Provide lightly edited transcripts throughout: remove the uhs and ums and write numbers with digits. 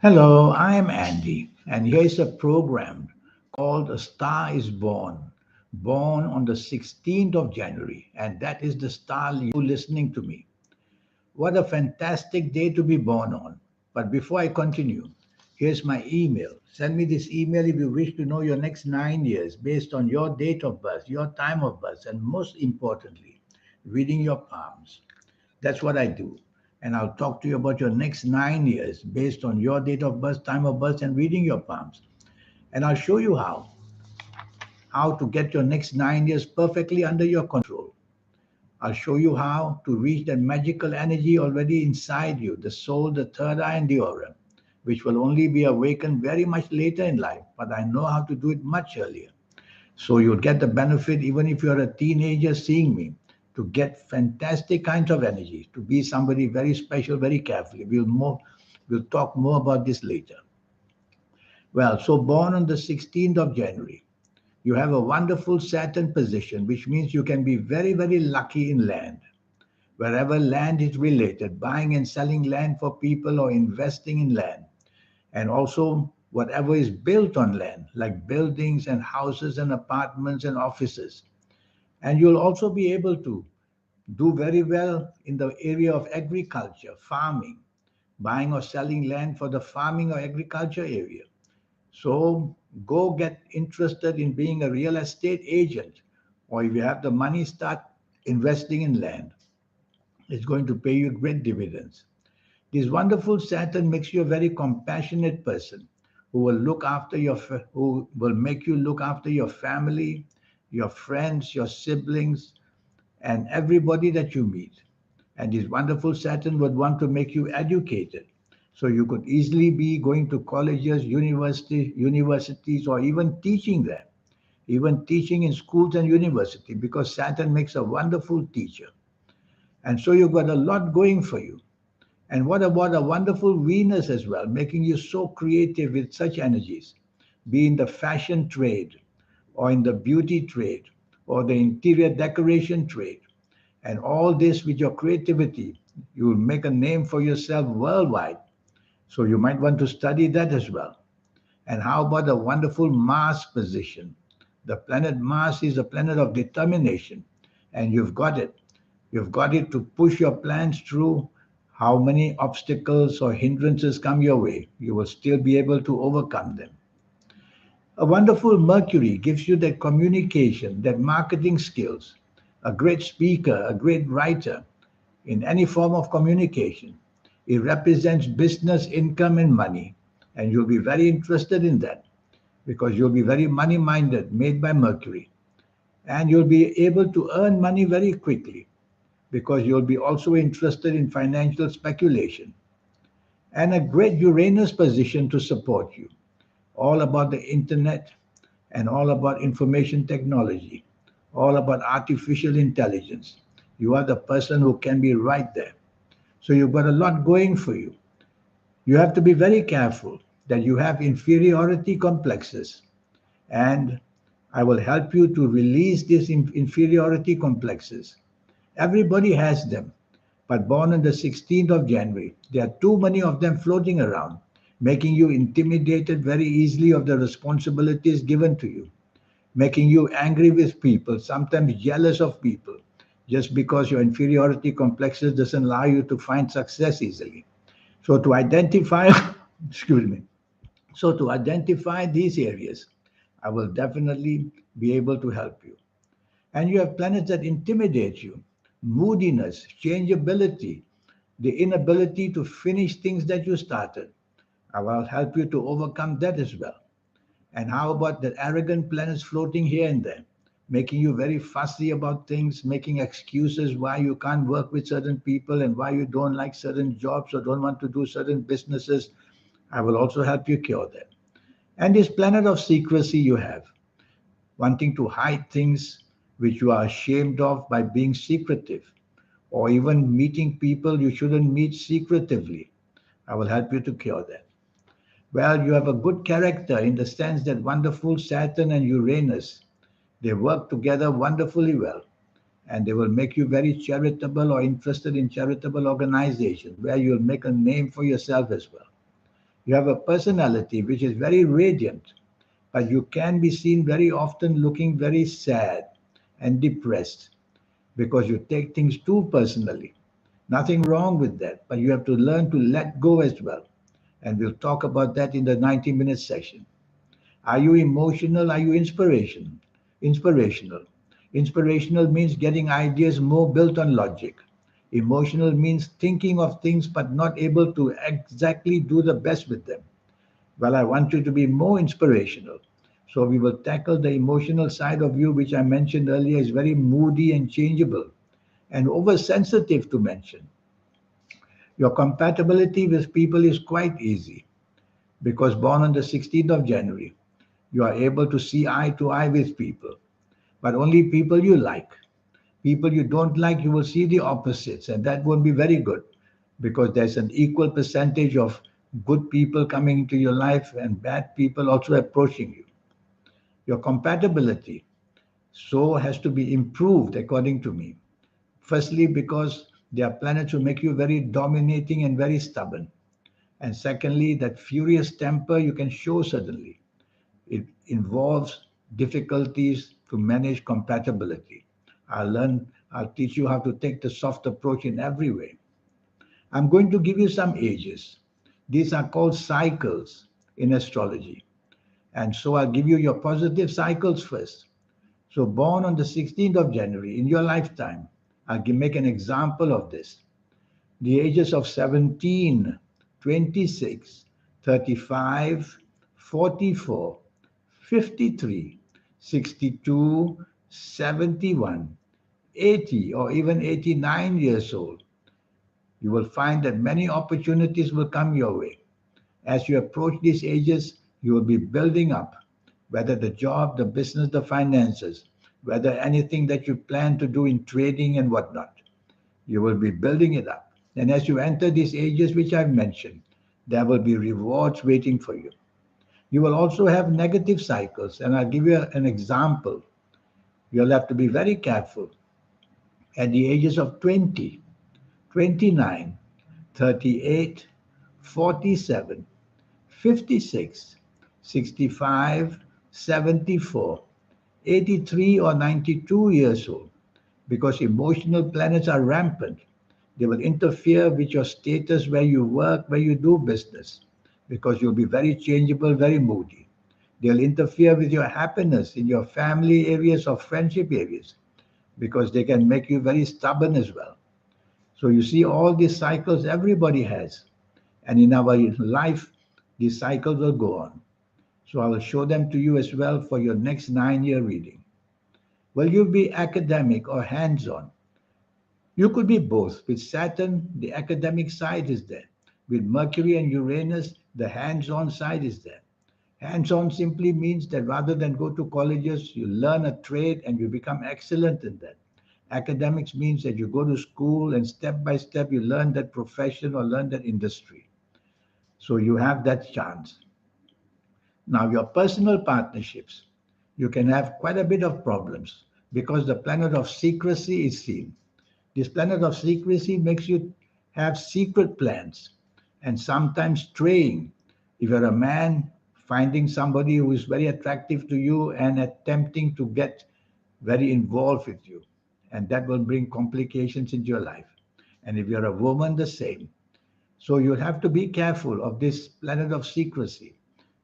Hello, I am Andy, and here is a program called A Star is Born, born on the 16th of January, and that is the star you listening to me. What a fantastic day to be born on. But before I continue, here's my email. Send me this email if you wish to know your next 9 years based on your date of birth, your time of birth, and most importantly, reading your palms. That's what I do. And I'll talk to you about your next 9 years based on your date of birth, time of birth, and reading your palms. And I'll show you how to get your next 9 years perfectly under your control. I'll show you how to reach that magical energy already inside you, the soul, the third eye, and the aura, which will only be awakened very much later in life. But I know how to do it much earlier. So you'll get the benefit even if you're a teenager seeing me to get fantastic kinds of energy, to be somebody very special, very carefully. We'll talk more about this later. Well, so born on the 16th of January, you have a wonderful Saturn position, which means you can be very, very lucky in land. Wherever land is related, buying and selling land for people or investing in land, and also whatever is built on land, like buildings and houses and apartments and offices. And you'll also be able to do very well in the area of agriculture, farming, buying or selling land for the farming or agriculture area. So go get interested in being a real estate agent, or if you have the money, start investing in land. It's going to pay you great dividends. This wonderful Saturn makes you a very compassionate person who will make you look after your family, your friends, your siblings, and everybody that you meet. And this wonderful Saturn would want to make you educated. So you could easily be going to colleges, universities, or even teaching in schools and university, because Saturn makes a wonderful teacher. And so you've got a lot going for you. And what about a wonderful Venus as well, making you so creative with such energies, be in the fashion trade, or in the beauty trade, or the interior decoration trade. And all this with your creativity, you will make a name for yourself worldwide. So you might want to study that as well. And how about the wonderful Mars position? The planet Mars is a planet of determination, and you've got it. You've got it to push your plans through. How many obstacles or hindrances come your way, you will still be able to overcome them. A wonderful Mercury gives you that communication, that marketing skills, a great speaker, a great writer in any form of communication. It represents business, income, and money. And you'll be very interested in that because you'll be very money minded, made by Mercury. And you'll be able to earn money very quickly because you'll be also interested in financial speculation. And a great Uranus position to support you, all about the internet and all about information technology, all about artificial intelligence. You are the person who can be right there. So you've got a lot going for you. You have to be very careful that you have inferiority complexes. And I will help you to release these inferiority complexes. Everybody has them, but born on the 16th of January, there are too many of them floating around, making you intimidated very easily of the responsibilities given to you, making you angry with people, sometimes jealous of people, just because your inferiority complexes doesn't allow you to find success easily. So to identify, excuse me, so to identify these areas, I will definitely be able to help you. And you have planets that intimidate you, moodiness, changeability, the inability to finish things that you started. I will help you to overcome that as well. And how about the arrogant planets floating here and there, making you very fussy about things, making excuses why you can't work with certain people and why you don't like certain jobs or don't want to do certain businesses? I will also help you cure that. And this planet of secrecy you have, wanting to hide things which you are ashamed of by being secretive, or even meeting people you shouldn't meet secretively. I will help you to cure that. Well, you have a good character in the sense that wonderful Saturn and Uranus, they work together wonderfully well. And they will make you very charitable or interested in charitable organizations where you'll make a name for yourself as well. You have a personality which is very radiant, but you can be seen very often looking very sad and depressed because you take things too personally. Nothing wrong with that, but you have to learn to let go as well. And we'll talk about that in the 90-minute session. Are you emotional? Are you inspirational? Inspirational. Inspirational means getting ideas more built on logic. Emotional means thinking of things but not able to exactly do the best with them. Well, I want you to be more inspirational. So we will tackle the emotional side of you, which I mentioned earlier is very moody and changeable and oversensitive to mention. Your compatibility with people is quite easy because born on the 16th of January, you are able to see eye to eye with people, but only people you like. People you don't like, you will see the opposites, and that won't be very good because there's an equal percentage of good people coming into your life and bad people also approaching you. Your compatibility so has to be improved according to me. Firstly, because there are planets who make you very dominating and very stubborn. And secondly, that furious temper you can show suddenly. It involves difficulties to manage compatibility. I'll teach you how to take the soft approach in every way. I'm going to give you some ages. These are called cycles in astrology. And so I'll give you your positive cycles first. So, born on the 16th of January in your lifetime, make an example of this. The ages of 17, 26, 35, 44, 53, 62, 71, 80, or even 89 years old, you will find that many opportunities will come your way. As you approach these ages, you will be building up, whether the job, the business, the finances, whether anything that you plan to do in trading and whatnot. You will be building it up. And as you enter these ages, which I've mentioned, there will be rewards waiting for you. You will also have negative cycles, and I'll give you an example. You'll have to be very careful. At the ages of 20, 29, 38, 47, 56, 65, 74, 83, or 92 years old, because emotional planets are rampant. They will interfere with your status where you work, where you do business, because you'll be very changeable, very moody. They'll interfere with your happiness in your family areas or friendship areas, because they can make you very stubborn as well. So you see all these cycles everybody has. And in our life, these cycles will go on. So I will show them to you as well for your next 9-year reading. Will you be academic or hands on? You could be both. With Saturn, the academic side is there. With Mercury and Uranus, the hands on side is there. Hands on simply means that rather than go to colleges, you learn a trade and you become excellent in that. Academics means that you go to school and step by step you learn that profession or learn that industry. So you have that chance. Now, your personal partnerships, you can have quite a bit of problems because the planet of secrecy is seen. This planet of secrecy makes you have secret plans and sometimes straying. If you're a man, finding somebody who is very attractive to you and attempting to get very involved with you, and that will bring complications into your life. And if you're a woman, the same. So you have to be careful of this planet of secrecy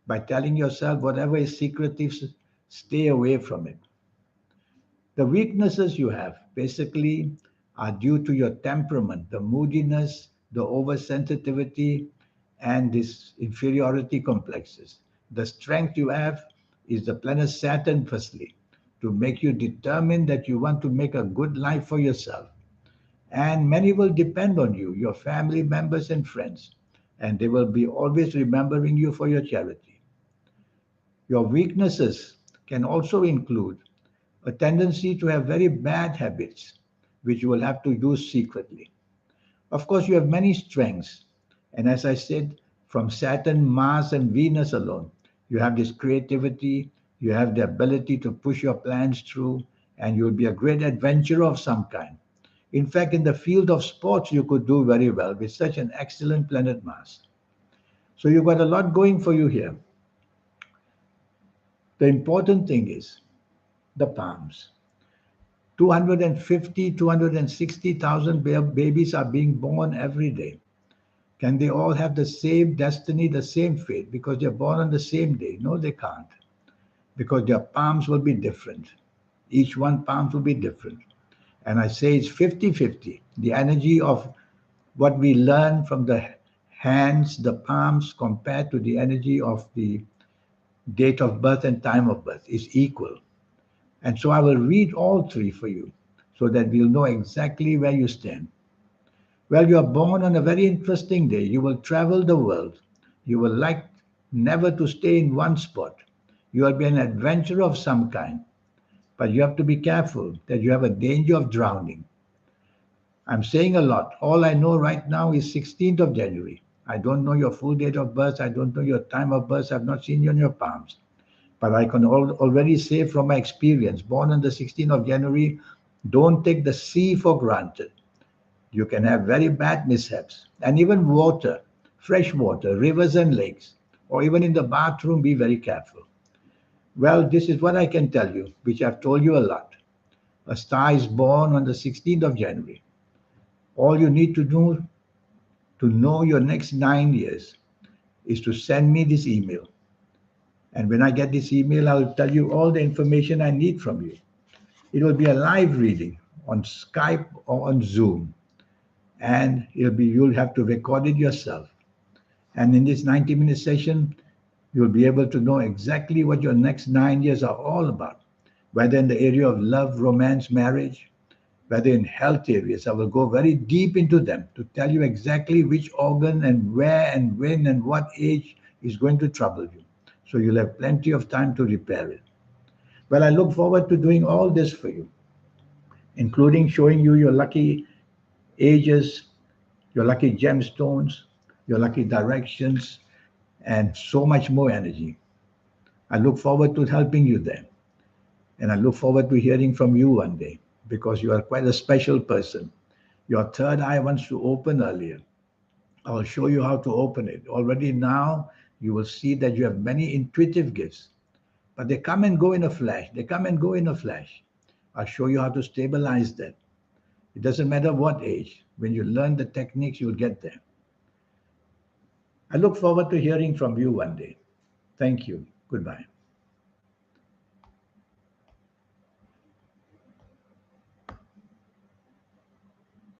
by telling yourself whatever is secretive, stay away from it. The weaknesses you have basically are due to your temperament, the moodiness, the oversensitivity, and this inferiority complexes. The strength you have is the planet Saturn, firstly, to make you determined that you want to make a good life for yourself. And many will depend on you, your family members and friends, and they will be always remembering you for your charity. Your weaknesses can also include a tendency to have very bad habits, which you will have to do secretly. Of course, you have many strengths. And as I said, from Saturn, Mars, and Venus alone, you have this creativity, you have the ability to push your plans through, and you'll be a great adventurer of some kind. In fact, in the field of sports, you could do very well with such an excellent planet Mars. So you've got a lot going for you here. The important thing is the palms. 250, 260,000 babies are being born every day. Can they all have the same destiny, the same fate, because they're born on the same day? No, they can't, because their palms will be different. Each one palms will be different. And I say it's 50-50. The energy of what we learn from the hands, the palms, compared to the energy of the date of birth and time of birth is equal. And so I will read all three for you so that we'll know exactly where you stand. Well, you are born on a very interesting day. You will travel the world. You will like never to stay in one spot. You will be an adventurer of some kind. But you have to be careful that you have a danger of drowning. I'm saying a lot. All I know right now is 16th of January. I don't know your full date of birth. I don't know your time of birth. I've not seen you on your palms. But I can already say from my experience, born on the 16th of January, don't take the sea for granted. You can have very bad mishaps. And even water, fresh water, rivers and lakes, or even in the bathroom, be very careful. Well, this is what I can tell you, which I've told you a lot. A star is born on the 16th of January. All you need to do to know your next 9 years is to send me this email. And when I get this email, I'll tell you all the information I need from you. It will be a live reading on Skype or on Zoom. And you'll have to record it yourself. And in this 90-minute session, you'll be able to know exactly what your next 9 years are all about, whether in the area of love, romance, marriage, whether in health areas. I will go very deep into them to tell you exactly which organ and where and when and what age is going to trouble you. So you'll have plenty of time to repair it. Well, I look forward to doing all this for you, including showing you your lucky ages, your lucky gemstones, your lucky directions, and so much more energy. I look forward to helping you there. And I look forward to hearing from you one day because you are quite a special person. Your third eye wants to open earlier. I'll show you how to open it. Already now, you will see that you have many intuitive gifts, but they come and go in a flash. They come and go in a flash. I'll show you how to stabilize that. It doesn't matter what age. When you learn the techniques, you'll get there. I look forward to hearing from you one day. Thank you. Goodbye.